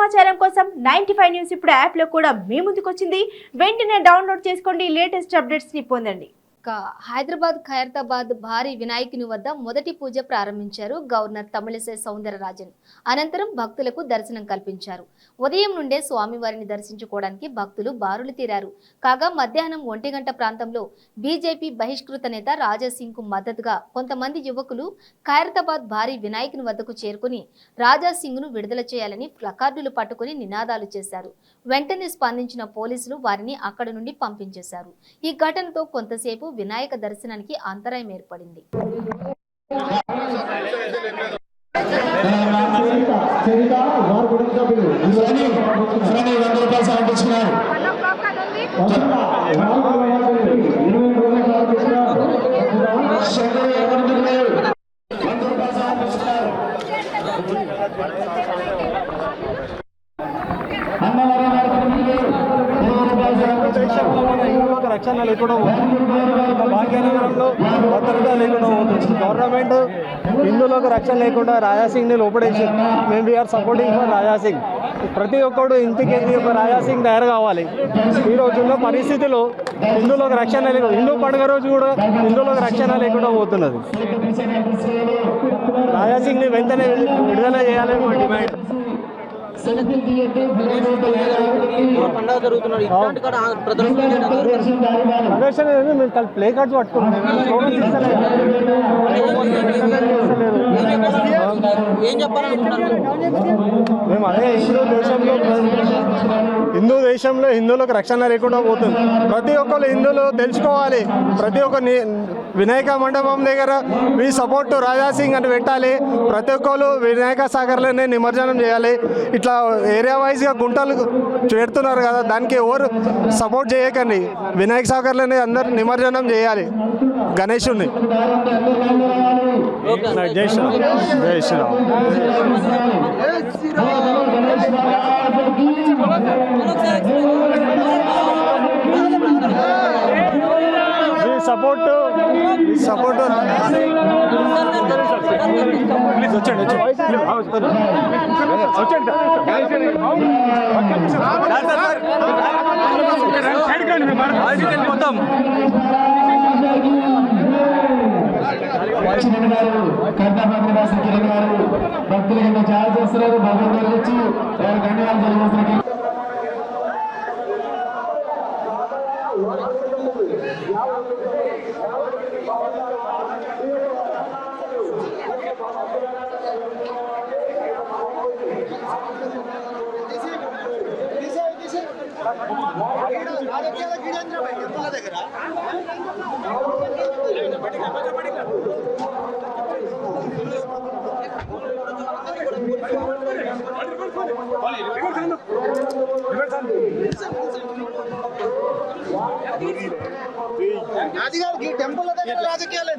సమాచారం కోసం 95 న్యూస్ ఇప్పుడు యాప్ లో కూడా మీ ముందుకొచ్చింది. వెంటనే డౌన్లోడ్ చేసుకోండి, లేటెస్ట్ అప్డేట్స్ ని పొందండి. హైదరాబాద్ ఖైరతాబాద్ భారీ వినాయకుని వద్ద మొదటి పూజ ప్రారంభించారు గవర్నర్ తమిళిసై సౌందరరాజన్. అనంతరం భక్తులకు దర్శనం కల్పించారు. ఉదయం నుండే స్వామివారిని దర్శించుకోవడానికి భక్తులు బారులు తీరారు. కాగా మధ్యాహ్నం 1 గంట ప్రాంతంలో బీజేపీ బహిష్కృత నేత రాజాసింగ్ కు మద్దతుగా కొంతమంది యువకులు ఖైరతాబాద్ భారీ వినాయకుని వద్దకు చేరుకుని రాజాసింగ్ ను విడుదల చేయాలని ప్లకార్డులు పట్టుకుని నినాదాలు చేశారు. వెంటనే స్పందించిన పోలీసులు వారిని అక్కడి నుండి పంపించేశారు. ఈ ఘటనతో కొంతసేపు వినాయక దర్శనానికి అంతరాయం ఏర్పడింది. రక్షణ లేకుండా భాగ్యనగరంలో భద్రత లేకుండా పోతుంది. గవర్నమెంట్ హిందువులకు రక్షణ లేకుండా రాజాసింగ్ని లోపడేసి మేము వీఆర్ సపోర్టింగ్ ఫర్ రాజాసింగ్. ప్రతి ఒక్కడు ఇంటికి ఒక రాజాసింగ్ తయారు కావాలి. ఈ రోజుల్లో పరిస్థితిలో హిందువులకు రక్షణ లేకుండా, హిందూ పండుగ రోజు కూడా హిందువులకు రక్షణ లేకుండా పోతున్నది. రాజాసింగ్ని వెంటనే విడుదల చేయాలని మా డిమాండ్. ప్లే కార్డ్స్ పట్టుకున్నాం. మేము అదే హిందూ దేశంలో హిందువులకు రక్షణ లేకుండా పోతుంది. ప్రతి ఒక్కరు హిందువులు తెలుసుకోవాలి. ప్రతి ఒక్క వినాయక మండపం దగ్గర వి సపోర్ట్ రాజాసింగ్ అని పెట్టాలి. ప్రతి ఒక్కరు వినాయక సాగర్లోనే నిమజ్జనం చేయాలి. ఇట్లా ఏరియా వైజ్గా గుంటలు పెడుతున్నారు కదా, దానికి ఎవరు సపోర్ట్ చేయకండి. వినాయక సాగర్లోనే అందరు నిమజ్జనం చేయాలి గణేశుడిని. జై శ్రీరామ్. జై శ్రీరామ్. సపోర్ట్ ప్లీజ్ వచ్చండి మొత్తం భక్తులు కింద ఛాయ చేస్తున్నారు. భగవంతులు వచ్చి వారి ధన్యవాదాలు తెలియజేస్తున్నారు. టెంపుల్ దగ్గర రాజకీయాలు